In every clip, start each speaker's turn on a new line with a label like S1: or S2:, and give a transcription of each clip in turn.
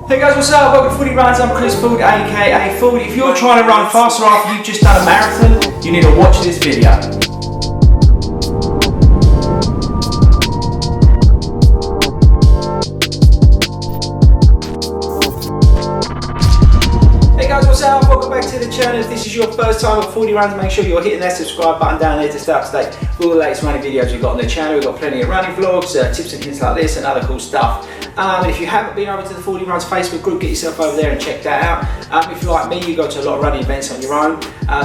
S1: Hey guys, what's up? Welcome to FORDY Runs. I'm Chris Ford, aka FORDY. If you're trying to run faster after you've just done a marathon, you need to watch this video. Hey guys, what's up? Welcome back to the channel. If this is your first time at FORDY Runs, make sure you're hitting that subscribe button down there to stay up to date with all the latest running videos we've got on the channel. We've got plenty of running vlogs, tips and hints like this and other cool stuff. And if you haven't been over to the FORDY Runs Facebook group, get yourself over there and check that out. If you're like me, you go to a lot of running events on your own.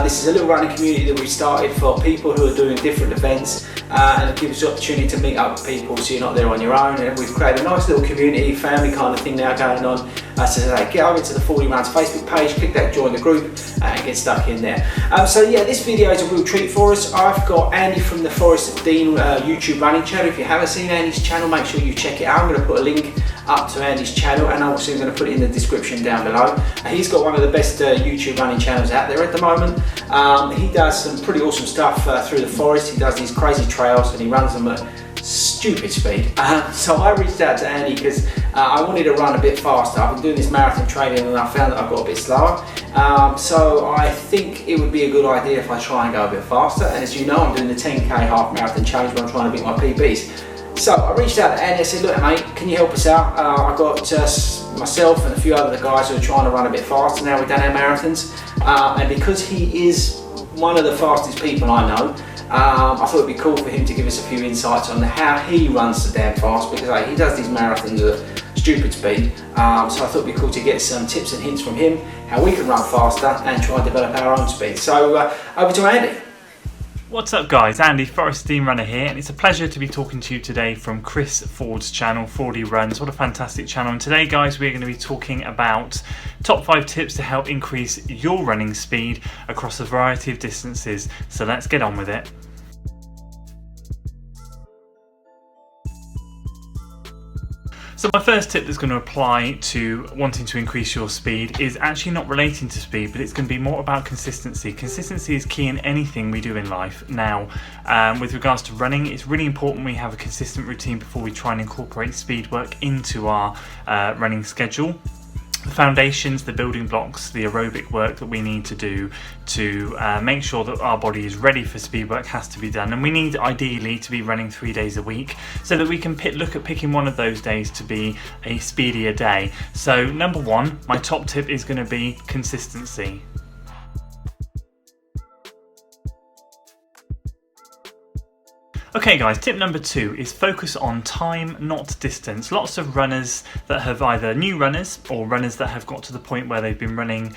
S1: This is a little running community that we've started for people who are doing different events, and it gives us the opportunity to meet up with people so you're not there on your own. And we've created a nice little community, family kind of thing now going on. So get over to the FORDY Runs Facebook page, click that join the group and get stuck in there. So yeah, this video is a real treat for us. I've got Andy from the Forest of Dean YouTube running channel. If you haven't seen Andy's channel, make sure you check it out. I'm going to put a link up to Andy's channel, and I'm also going to put it in the description down below. He's got one of the best YouTube running channels out there at the moment. He does some pretty awesome stuff through the forest. He does these crazy trails and he runs them at stupid speed. So I reached out to Andy because I wanted to run a bit faster. I've been doing this marathon training and I found that I've got a bit slower. So I think it would be a good idea if I try and go a bit faster. And as you know, I'm doing the 10k half marathon challenge where I'm trying to beat my PBs. So I reached out to Andy. I said, look mate, can you help us out? I've got myself and a few other guys who are trying to run a bit faster now we've done our marathons. And because he is one of the fastest people I know, I thought it'd be cool for him to give us a few insights on how he runs so damn fast, because he does these marathons at stupid speed. So I thought it'd be cool to get some tips and hints from him, how we can run faster and try and develop our own speed. So over to Andy.
S2: What's up guys, Andy, Forest Dean Runner here, and it's a pleasure to be talking to you today from Chris Ford's channel, FORDY Runs. What a fantastic channel. And today guys, we're going to be talking about top 5 tips to help increase your running speed across a variety of distances. So let's get on with it. So my first tip that's going to apply to wanting to increase your speed is actually not relating to speed, but it's going to be more about consistency. Consistency is key in anything we do in life. Now, with regards to running, it's really important we have a consistent routine before we try and incorporate speed work into our running schedule. The foundations, the building blocks, the aerobic work that we need to do to make sure that our body is ready for speed work has to be done, and we need ideally to be running 3 days a week so that we can look at picking one of those days to be a speedier day. So number one, my top tip is going to be consistency. Okay guys, tip number 2 is focus on time, not distance. Lots of runners that have either new runners or runners that have got to the point where they've been running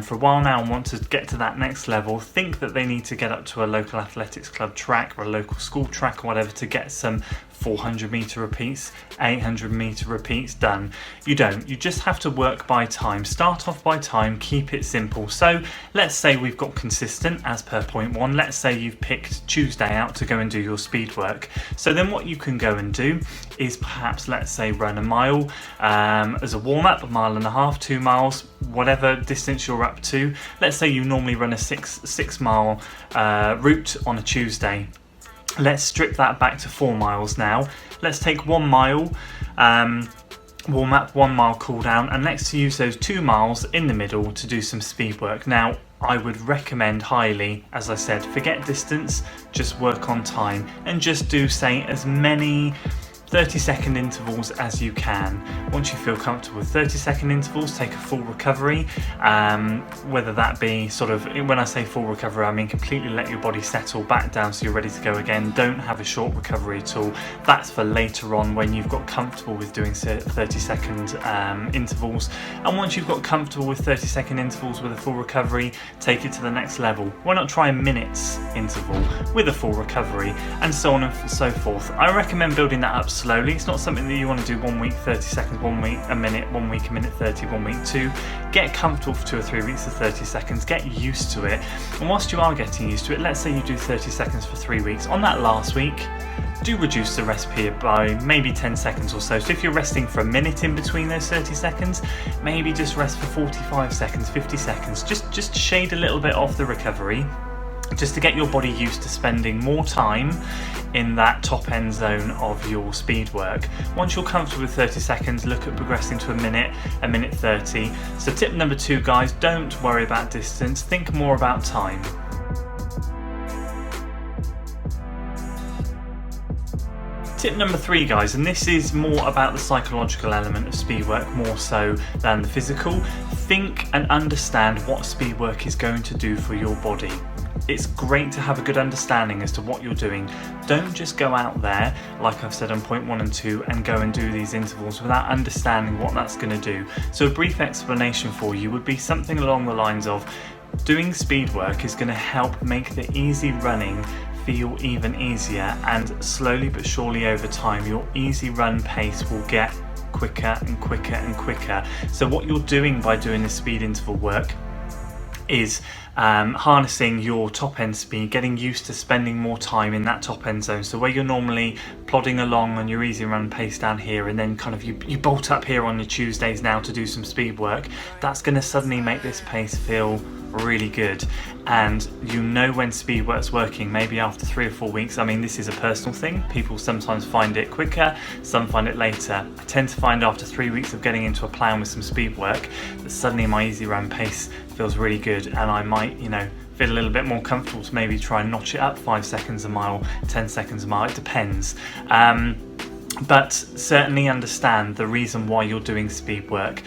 S2: for a while now and want to get to that next level think that they need to get up to a local athletics club track or a local school track or whatever to get some 400 meter repeats, 800 meter repeats done. You don't. You just have to work by time. Start off by time, keep it simple. So let's say we've got consistent as per point 1. Let's say you've picked Tuesday out to go and do your speed work. So then what you can go and do is perhaps, let's say, run a mile as a warm-up, a mile and a half, 2 miles, whatever distance you're up to. Let's say you normally run a 6 mile route on a Tuesday. Let's strip that back to 4 miles now. Let's take 1 mile warm up, 1 mile cool down, and let's use those 2 miles in the middle to do some speed work. Now, I would recommend highly, as I said, forget distance, just work on time, and just do, say, as many 30-second intervals as you can. Once you feel comfortable with 30-second intervals, take a full recovery, whether that be sort of, when I say full recovery, I mean completely let your body settle back down so you're ready to go again. Don't have a short recovery at all. That's for later on when you've got comfortable with doing 30-second intervals. And once you've got comfortable with 30-second intervals with a full recovery, take it to the next level. Why not try a minute's interval with a full recovery, and so on and so forth. I recommend building that up slowly. It's not something that you want to do 1 week 30 seconds, 1 week a minute, 1 week a minute 30, 1 week 2. Get comfortable for 2 or 3 weeks of 30 seconds, get used to it, and whilst you are getting used to it, let's say you do 30 seconds for 3 weeks. On that last week, do reduce the rest period by maybe 10 seconds or so. So if you're resting for a minute in between those 30 seconds, maybe just rest for 45 seconds, 50 seconds. Just shade a little bit off the recovery. just to get your body used to spending more time in that top end zone of your speed work. Once you're comfortable with 30 seconds, look at progressing to a minute 30. So tip number 2, guys, don't worry about distance, think more about time. Tip number 3, guys, and this is more about the psychological element of speed work more so than the physical. Think and understand what speed work is going to do for your body. It's great to have a good understanding as to what you're doing. Don't just go out there, like I've said on point 1 and 2, and go and do these intervals without understanding what that's going to do. So a brief explanation for you would be something along the lines of, doing speed work is going to help make the easy running feel even easier, and slowly but surely over time your easy run pace will get quicker and quicker and quicker. So what you're doing by doing the speed interval work is harnessing your top end speed, getting used to spending more time in that top end zone. So where you're normally plodding along on your easy run pace down here, and then kind of you bolt up here on your Tuesdays now to do some speed work, that's going to suddenly make this pace feel really good. And you know when speed work's working, maybe after 3 or 4 weeks. I mean, this is a personal thing. People sometimes find it quicker, some find it later. I tend to find after 3 weeks of getting into a plan with some speed work that suddenly my easy run pace feels really good, and I might, you know, feel a little bit more comfortable to maybe try and notch it up 5 seconds a mile, 10 seconds a mile, it depends. But certainly understand the reason why you're doing speed work.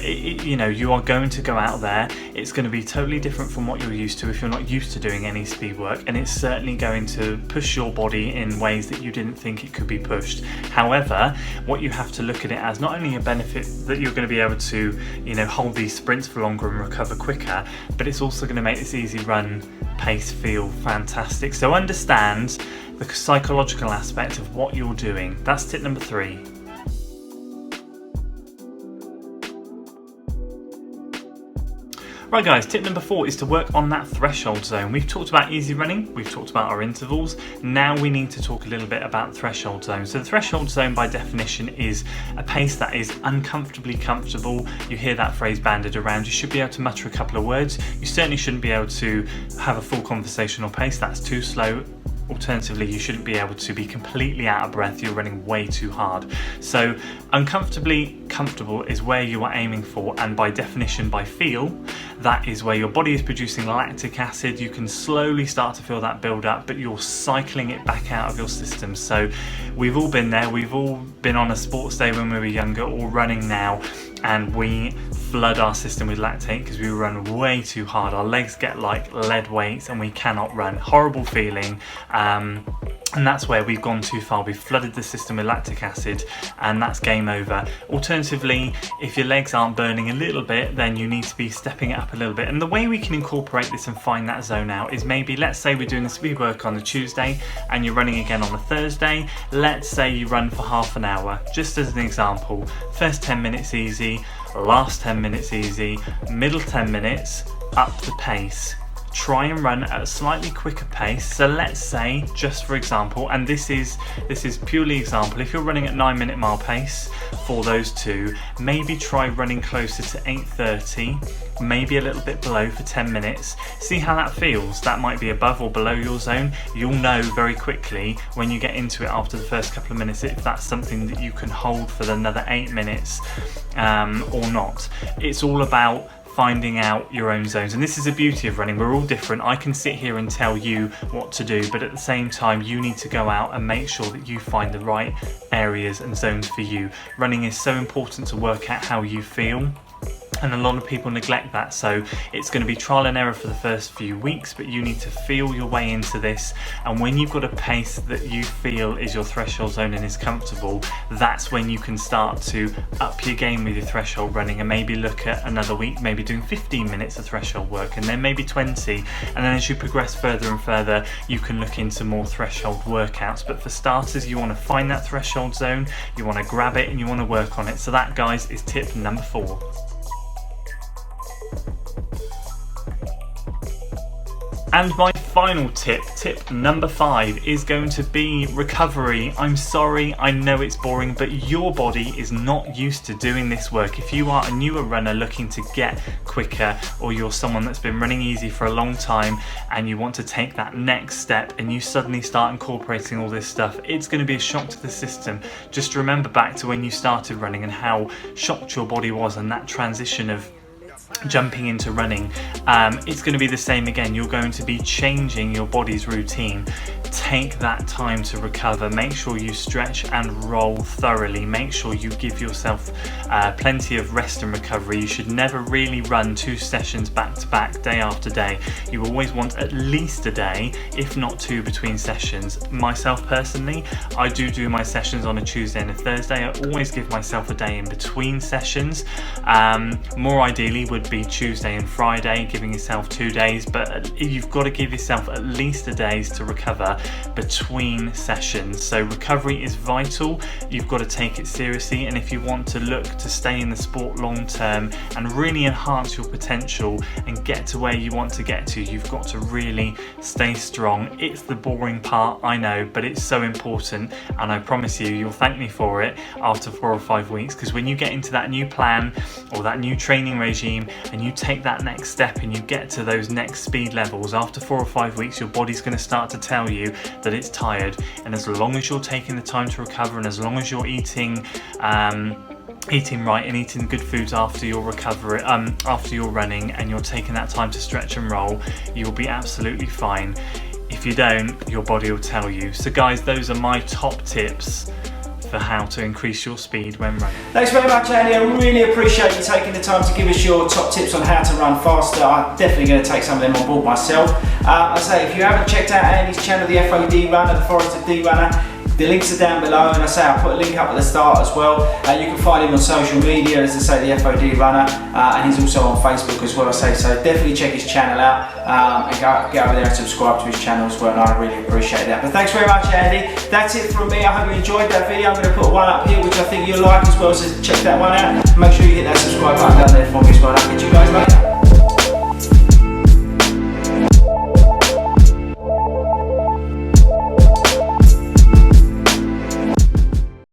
S2: You know, you are going to go out there, it's going to be totally different from what you're used to if you're not used to doing any speed work, and it's certainly going to push your body in ways that you didn't think it could be pushed. However, what you have to look at it as, not only a benefit that you're going to be able to, you know, hold these sprints for longer and recover quicker, but it's also going to make this easy run pace feel fantastic. So understand the psychological aspect of what you're doing. That's tip number 3. Right guys, tip number 4 is to work on that threshold zone. We've talked about easy running, we've talked about our intervals, now we need to talk a little bit about threshold zone. So the threshold zone by definition is a pace that is uncomfortably comfortable. You hear that phrase banded around, you should be able to mutter a couple of words. You certainly shouldn't be able to have a full conversational pace, that's too slow. Alternatively, you shouldn't be able to be completely out of breath, you're running way too hard. So uncomfortably comfortable is where you are aiming for, and by definition, by feel, that is where your body is producing lactic acid. You can slowly start to feel that build up, but you're cycling it back out of your system. So we've all been there, we've all been on a sports day when we were younger or running now, and we flood our system with lactate because we run way too hard. Our legs get like lead weights and we cannot run. Horrible feeling. And that's where we've gone too far. We've flooded the system with lactic acid, and that's game over. Alternatively, if your legs aren't burning a little bit, then you need to be stepping it up a little bit. And the way we can incorporate this and find that zone out is maybe, let's say we're doing the speed work on the Tuesday and you're running again on the Thursday. Let's say you run for half an hour, just as an example. First 10 minutes easy, last 10 minutes easy, middle 10 minutes, up the pace. Try and run at a slightly quicker pace. So let's say, just for example, and this is purely example, if you're running at 9-minute mile pace for those two, maybe try running closer to 8:30, maybe a little bit below for 10 minutes. See how that feels. That might be above or below your zone. You'll know very quickly when you get into it after the first couple of minutes if that's something that you can hold for another 8 minutes or not. It's all about finding out your own zones, and this is the beauty of running. We're all different. I can sit here and tell you what to do, but at the same time you need to go out and make sure that you find the right areas and zones for you. Running is so important to work out how you feel, and a lot of people neglect that. So it's going to be trial and error for the first few weeks, but you need to feel your way into this. And when you've got a pace that you feel is your threshold zone and is comfortable, that's when you can start to up your game with your threshold running, and maybe look at another week, maybe doing 15 minutes of threshold work, and then maybe 20. And then as you progress further and further, you can look into more threshold workouts. But for starters, you want to find that threshold zone, you want to grab it, and you want to work on it. So that, guys, is tip number 4. And my final tip, tip number 5, is going to be recovery. I'm sorry, I know it's boring, but your body is not used to doing this work. If you are a newer runner looking to get quicker, or you're someone that's been running easy for a long time and you want to take that next step and you suddenly start incorporating all this stuff, it's going to be a shock to the system. Just remember back to when you started running and how shocked your body was, and that transition of jumping into running. It's going to be the same again. You're going to be changing your body's routine. Take that time to recover. Make sure you stretch and roll thoroughly. Make sure you give yourself plenty of rest and recovery. You should never really run 2 sessions back to back, day after day. You always want at least a day, if not 2 between sessions. Myself personally, I do my sessions on a Tuesday and a Thursday. I always give myself a day in between sessions. More ideally would be Tuesday and Friday, giving yourself 2 days, but you've got to give yourself at least a day to recover between sessions. So recovery is vital. You've got to take it seriously, and if you want to look to stay in the sport long term and really enhance your potential and get to where you want to get to, you've got to really stay strong. It's the boring part, I know, but it's so important, and I promise you, you'll thank me for it after 4 or 5 weeks, because when you get into that new plan or that new training regime and you take that next step and you get to those next speed levels, after 4 or 5 weeks your body's going to start to tell you that it's tired. And as long as you're taking the time to recover, and as long as you're eating right and eating good foods after your recovery, after your running, and you're taking that time to stretch and roll, you'll be absolutely fine. If you don't, your body will tell you. So guys, those are my top tips for how to increase your speed when running.
S1: Thanks very much, Andy. I really appreciate you taking the time to give us your top tips on how to run faster. I'm definitely going to take some of them on board myself. I say, if you haven't checked out Andy's channel, the FOD Runner, the Forest D Runner, the links are down below, and I say I'll put a link up at the start as well. You can find him on social media, as I say, the FOD Runner, and he's also on Facebook as well, I say, so definitely check his channel out, and go over there and subscribe to his channel as well, and I really appreciate that. But thanks very much, Andy. That's it from me. I hope you enjoyed that video. I'm going to put one up here which I think you'll like as well, so check that one out. Make sure you hit that subscribe button